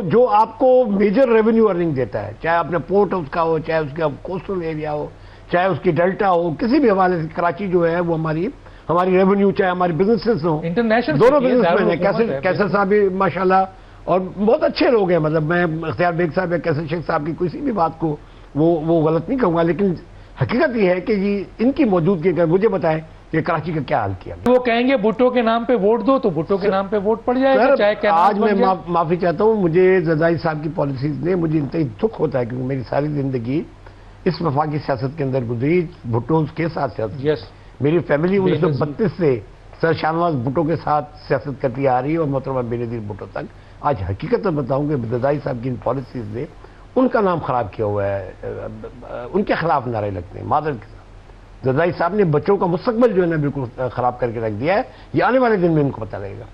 جو آپ کو میجر ریونیو ارننگ دیتا ہے, چاہے اپنے پورٹ اس کا ہو, چاہے اس کا کوسٹل ایریا ہو, چاہے اس کی ڈیلٹا ہو, کسی بھی حوالے سے کراچی جو ہے وہ ہماری ریونیو, چاہے ہماری بزنسز ہوں, دونوں بزنس مین ہیں. کیسر صاحب بھی ماشاءاللہ اور بہت اچھے لوگ ہیں. مطلب میں اختیار بیگ صاحب یا کیسر شیخ صاحب کی کسی بھی بات کو وہ غلط نہیں کہوں گا, لیکن حقیقت یہ ہے کہ ان کی موجودگی اگر مجھے بتائیں کہ کراچی کا کیا حال کیا. وہ کہیں گے بھٹو کے نام پہ ووٹ دو تو بھٹو کے نام پہ ووٹ پڑ جائے گا. چاہے آج میں معافی چاہتا ہوں, مجھے زرداری صاحب کی پالیسیز نے مجھے انتہائی دکھ ہوتا ہے, کیونکہ میری ساری زندگی اس وفاقی سیاست کے اندر گزری, بھٹو کے ساتھ سیاست. میری فیملی 1932 سے سر شاہنواز بھٹو کے ساتھ سیاست کرتی آ رہی ہے, اور محترمہ بینظیر بھٹو تک. آج حقیقت میں بتاؤں کہ زرداری صاحب کی ان پالیسیز نے ان کا نام خراب کیا ہوا ہے, ان کے خلاف نعرے لگتے ہیں معذرت کے ساتھ. زرداری صاحب نے بچوں کا مستقبل جو ہے نا بالکل خراب کر کے رکھ دیا ہے. یہ آنے والے دن میں ان کو پتہ لگے گا.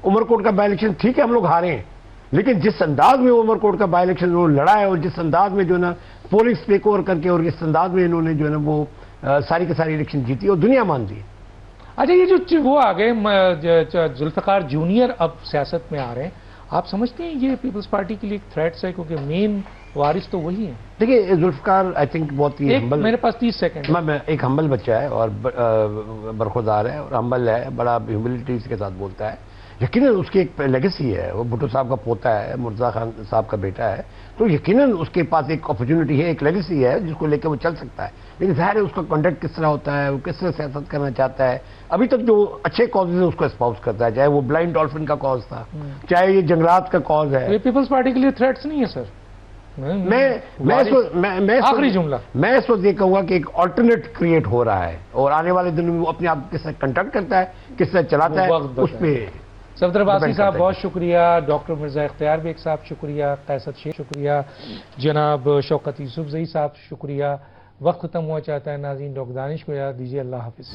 عمر کوٹ کا بائی الیکشن ٹھیک ہے ہم لوگ ہارے ہیں, لیکن جس انداز میں عمر کوٹ کا بائی الیکشن انہوں نے لڑا ہے, اور جس انداز میں جو ہے نا پولنگ ٹیک اوور کر کے, اور اس انداز میں انہوں نے جو ہے نا وہ ساری کی ساری الیکشن جیتی اور دنیا مان دی. اچھا, یہ جو وہ آ گئے ذوالفقار جونیئر اب سیاست میں آ رہے ہیں, آپ سمجھتے ہیں یہ پیپلز پارٹی کے لیے ایک تھریٹس ہے, کیونکہ مین وارث تو وہی ہیں؟ دیکھیے ذوالفقار آئی تھنک بہت ہی ہمبل, میرے پاس 30 سیکنڈ, میں ایک ہمبل بچہ ہے اور برخودار ہے اور ہمبل ہے, بڑا ہیوملٹی کے ساتھ بولتا ہے. یقیناً اس کی ایک لیگیسی ہے، وہ بھٹو صاحب کا پوتا ہے، مرتضیٰ خان صاحب کا بیٹا ہے، تو یقیناً اس کے پاس ایک اپرچونٹی ہے، ایک لیگیسی ہے جس کو لے کے وہ چل سکتا ہے. لیکن ظاہر ہے اس کا کنڈکٹ کس طرح ہوتا ہے، وہ کس طرح سیاست کرنا چاہتا ہے. ابھی تک جو اچھے کازز ہیں اس کو اسپاؤس کرتا ہے، چاہے وہ بلائنڈ ڈالفن کا کاز تھا، چاہے یہ جنگلات کا کاز ہے. یہ پیپلز پارٹی کے لیے تھریٹس نہیں ہے سر. آخری جملہ میں اس وقت یہ کہوں گا کہ ایک آلٹرنیٹ کریٹ ہو رہا ہے، اور آنے والے دنوں میں وہ اپنے آپ کس طرح کنڈکٹ کرتا ہے، کس طرح چلاتا ہے، اس پہ. صفدر عباسی Depend صاحب کرتا ہے. بہت شکریہ، ڈاکٹر مرزا اختیار بیگ صاحب شکریہ، قیصر شیخ شکریہ، جناب شوکت یوسفزئی صاحب شکریہ. وقت ختم ہوا چاہتا ہے ناظرین، ڈاکٹر دانش کو اجازت دیجیے. اللہ حافظ.